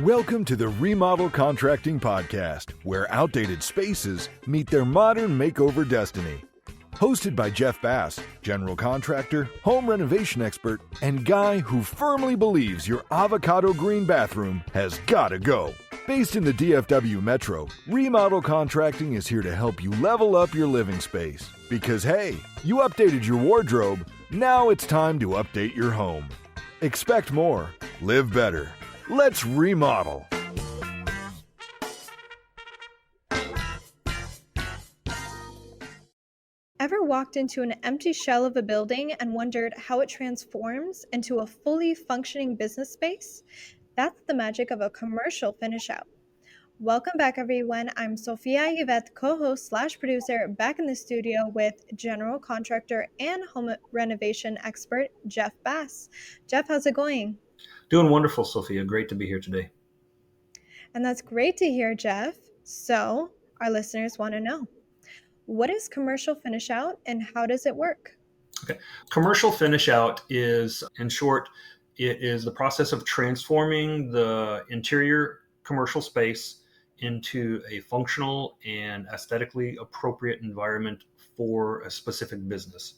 Welcome to the Remodel Contracting Podcast, where outdated spaces meet their modern makeover destiny. Hosted by Jeff Bass, general contractor, home renovation expert, and guy who firmly believes your avocado green bathroom has gotta go. Based in the DFW Metro, Remodel Contracting is here to help you level up your living space. Because hey, you updated your wardrobe, now it's time to update your home. Expect more, live better. Let's remodel. Ever walked into an empty shell of a building and wondered how it transforms into a fully functioning business space? That's the magic of a commercial finish out. Welcome back, everyone. I'm Sophia Yvette, co-host / producer, back in the studio with general contractor and home renovation expert, Jeff Bass. Jeff, how's it going? Doing wonderful, Sophia. Great to be here today. And that's great to hear, Jeff. So our listeners want to know, what is commercial finish out and how does it work? Okay. Commercial finish out is, in short, it is the process of transforming the interior commercial space into a functional and aesthetically appropriate environment for a specific business.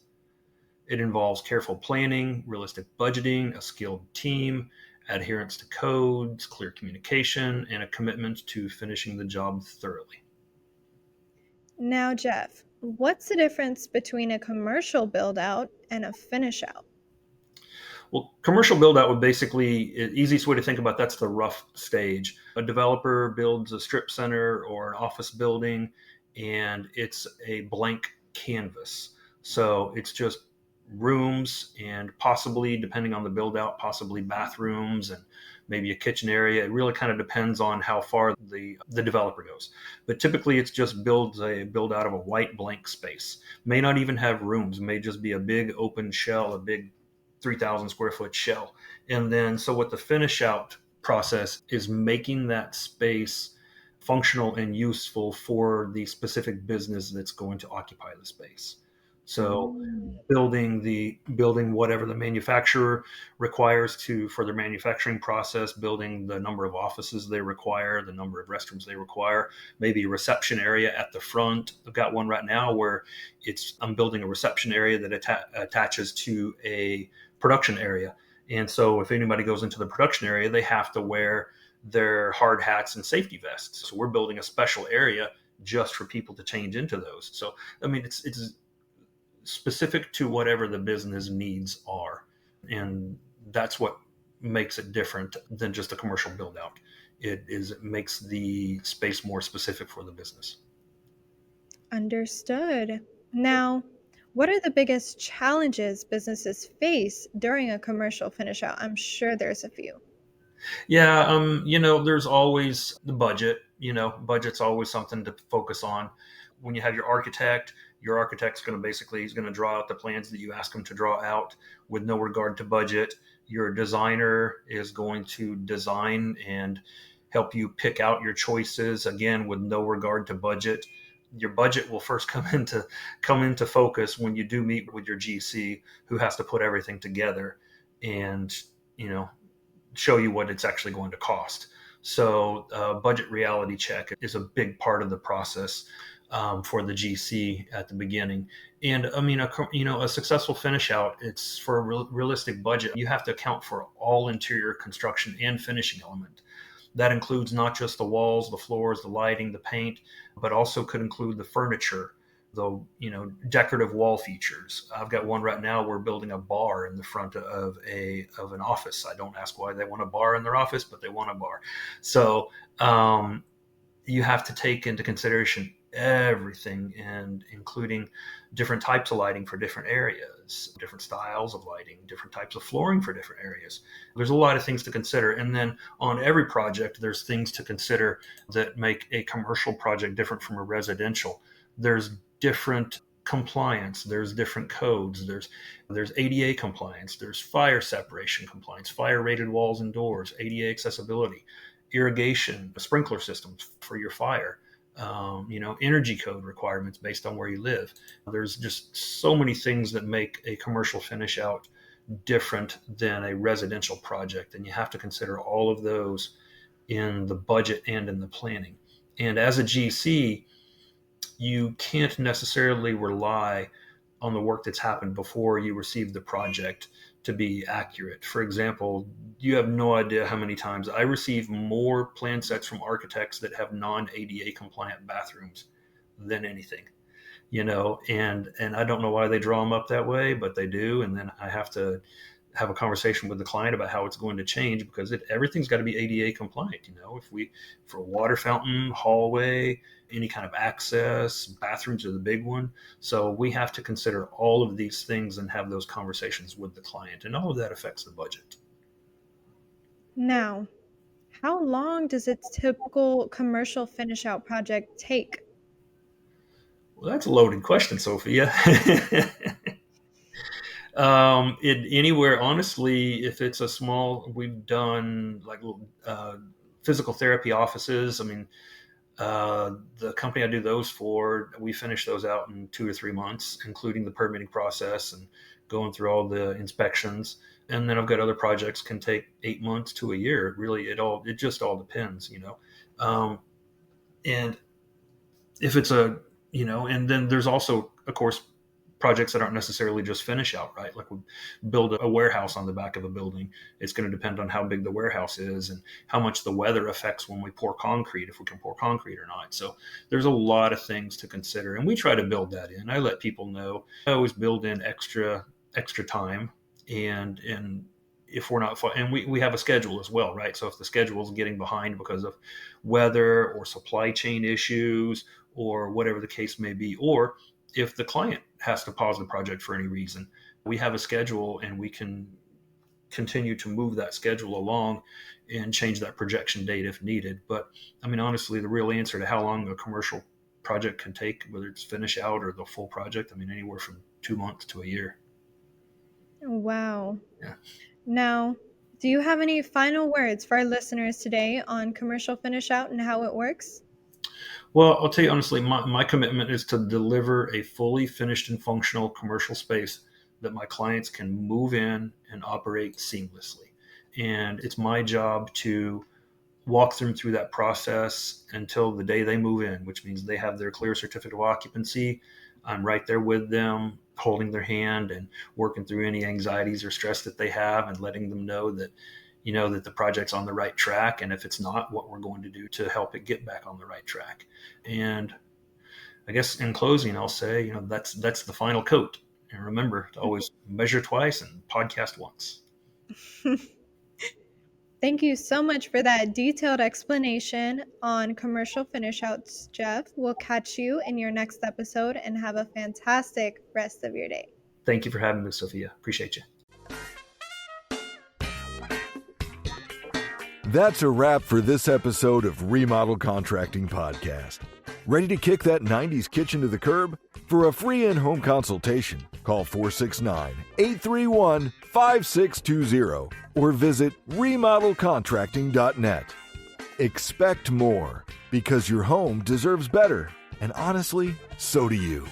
It involves careful planning, realistic budgeting, a skilled team, adherence to codes, clear communication, and a commitment to finishing the job thoroughly. Now, Jeff, what's the difference between a commercial build-out and a finish-out? Well, commercial build-out would basically, the easiest way to think about that's the rough stage. A developer builds a strip center or an office building, and it's a blank canvas. So it's just rooms and possibly, depending on the build-out, possibly bathrooms and maybe a kitchen area. It really kind of depends on how far the developer goes. But typically it's just build out of a white blank space. May not even have rooms, may just be a big open shell, a big 3,000 square foot shell. And then so what the finish out process is making that space functional and useful for the specific business that's going to occupy the space. So building whatever the manufacturer requires for their manufacturing process, building the number of offices they require, the number of restrooms they require, maybe a reception area at the front. I've got one right now where I'm building a reception area that attaches to a production area. And so if anybody goes into the production area, they have to wear their hard hats and safety vests. So we're building a special area just for people to change into those. So, I mean, it's specific to whatever the business needs are. And that's what makes it different than just a commercial build out. It makes the space more specific for the business. Understood. Now, what are the biggest challenges businesses face during a commercial finish out? I'm sure there's a few. Yeah, there's always the budget. Budget's always something to focus on. When you have your architect's going to he's going to draw out the plans that you ask him to draw out with no regard to budget. Your designer is going to design and help you pick out your choices, again, with no regard to budget. Your budget will first come into focus when you do meet with your GC, who has to put everything together and, show you what it's actually going to cost. So budget reality check is a big part of the process for the GC at the beginning. And I mean, a successful finish out, it's for a realistic budget. You have to account for all interior construction and finishing element. That includes not just the walls, the floors, the lighting, the paint, but also could include the furniture, the decorative wall features. I've got one right now. We're building a bar in the front of an office. I don't ask why they want a bar in their office, but they want a bar. So you have to take into consideration everything, and including different types of lighting for different areas, different styles of lighting, different types of flooring for different areas. There's a lot of things to consider. And then on every project, there's things to consider that make a commercial project different from a residential. There's different compliance, there's different codes, there's ADA compliance, there's fire separation compliance, fire rated walls and doors, ADA accessibility, irrigation, sprinkler systems for your fire, energy code requirements based on where you live. There's just so many things that make a commercial finish out different than a residential project. And you have to consider all of those in the budget and in the planning. And as a GC, you can't necessarily rely on the work that's happened before you receive the project to be accurate. For example, you have no idea how many times I receive more plan sets from architects that have non-ADA compliant bathrooms than anything, and I don't know why they draw them up that way, but they do. And then I have to have a conversation with the client about how it's going to change, because everything's got to be ADA compliant. For a water fountain, hallway, any kind of access, bathrooms are the big one. So we have to consider all of these things and have those conversations with the client, and all of that affects the budget. Now, how long does a typical commercial finish out project take? Well, that's a loaded question, Sophia. Anywhere, honestly, if it's a small, we've done like physical therapy offices. I mean, the company I do those for, we finish those out in 2 or 3 months, including the permitting process and going through all the inspections. And then I've got other projects can take 8 months to a year. It just all depends. And if it's and then there's also, of course, projects that aren't necessarily just finish out, right? Like we build a warehouse on the back of a building. It's going to depend on how big the warehouse is and how much the weather affects when we pour concrete, if we can pour concrete or not. So there's a lot of things to consider, and we try to build that in. I let people know. I always build in extra time, and if we're not, and we have a schedule as well, right? So if the schedule is getting behind because of weather or supply chain issues or whatever the case may be, or if the client has to pause the project for any reason, we have a schedule and we can continue to move that schedule along and change that projection date if needed. But I mean, honestly, the real answer to how long a commercial project can take, whether it's finish out or the full project, I mean, anywhere from 2 months to a year. Wow. Yeah. Now, do you have any final words for our listeners today on commercial finish out and how it works? Well, I'll tell you honestly, my commitment is to deliver a fully finished and functional commercial space that my clients can move in and operate seamlessly. And it's my job to walk them through that process until the day they move in, which means they have their clear certificate of occupancy. I'm right there with them, holding their hand and working through any anxieties or stress that they have, and letting them know that that the project's on the right track, and if it's not, what we're going to do to help it get back on the right track. And I guess in closing, I'll say, that's the final coat. And remember to always measure twice and podcast once. Thank you so much for that detailed explanation on commercial finish outs, Jeff. We'll catch you in your next episode, and have a fantastic rest of your day. Thank you for having me, Sophia. Appreciate you. That's a wrap for this episode of Remodel Contracting Podcast. Ready to kick that 90s kitchen to the curb? For a free in-home consultation, call 469-831-5620 or visit remodelcontracting.net. Expect more, because your home deserves better, and honestly, so do you.